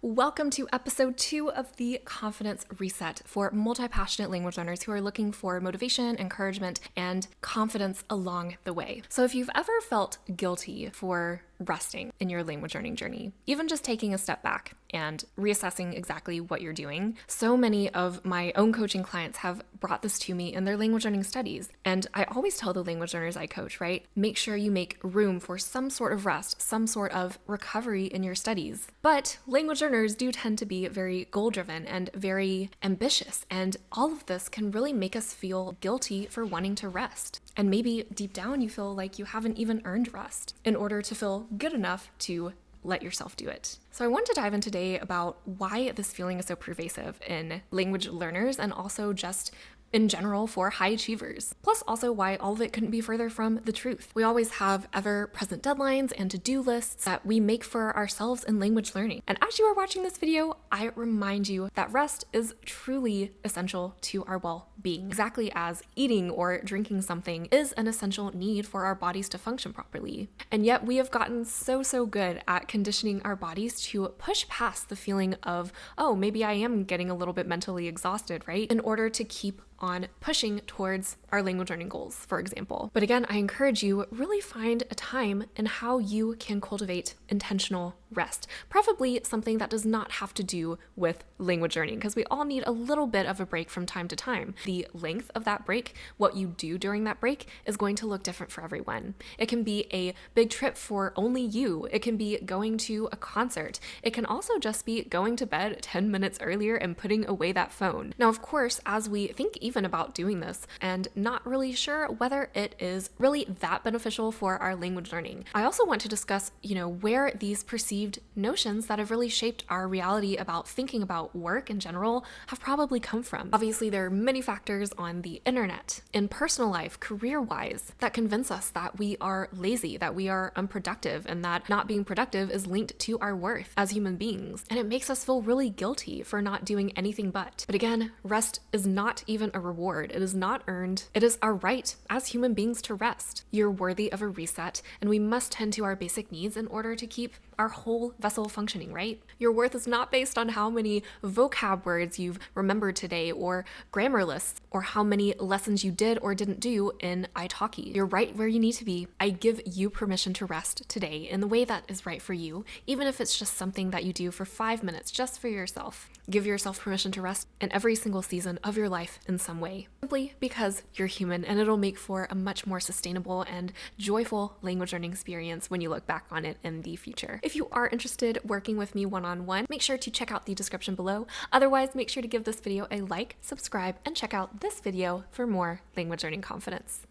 Welcome to episode 2 of the Confidence Reset for multi-passionate language learners who are looking for motivation, encouragement, and confidence along the way. So if you've ever felt guilty for resting in your language learning journey, even just taking a step back and reassessing exactly what you're doing. So many of my own coaching clients have brought this to me in their language learning studies. And I always tell the language learners I coach, right? Make sure you make room for some sort of rest, some sort of recovery in your studies. But language learners do tend to be very goal-driven and very ambitious. And all of this can really make us feel guilty for wanting to rest. And maybe deep down you feel like you haven't even earned rest in order to feel good enough to let yourself do it. So I want to dive in today about why this feeling is so pervasive in language learners and also just in general for high achievers. Plus also why all of it couldn't be further from the truth. We always have ever-present deadlines and to-do lists that we make for ourselves in language learning. And as you are watching this video, I remind you that rest is truly essential to our well-being, exactly as eating or drinking something is an essential need for our bodies to function properly. And yet we have gotten so good at conditioning our bodies to push past the feeling of, oh, maybe I am getting a little bit mentally exhausted, right? In order to keep on pushing towards our language learning goals, for example. But again, I encourage you, really find a time in how you can cultivate intentional rest, preferably something that does not have to do with language learning, because we all need a little bit of a break from time to time. The length of that break, what you do during that break, is going to look different for everyone. It can be a big trip for only you. It can be going to a concert. It can also just be going to bed 10 minutes earlier and putting away that phone. Now, of course, as we think even about doing this and not really sure whether it is really that beneficial for our language learning, I also want to discuss, where these perceived notions that have really shaped our reality about thinking about work in general have probably come from. Obviously, there are many factors on the internet, in personal life, career-wise, that convince us that we are lazy, that we are unproductive, and that not being productive is linked to our worth as human beings. And it makes us feel really guilty for not doing anything but. But again, rest is not even a reward. It is not earned. It is our right as human beings to rest. You're worthy of a reset, and we must tend to our basic needs in order to keep our whole vessel functioning, right? Your worth is not based on how many vocab words you've remembered today or grammar lists or how many lessons you did or didn't do in italki. You're right where you need to be. I give you permission to rest today in the way that is right for you, even if it's just something that you do for 5 minutes just for yourself. Give yourself permission to rest in every single season of your life in some way, simply because you're human, and it'll make for a much more sustainable and joyful language learning experience when you look back on it in the future. If you are interested working with me one-on-one, make sure to check out the description below. Otherwise, make sure to give this video a like, subscribe, and check out this video for more language learning confidence.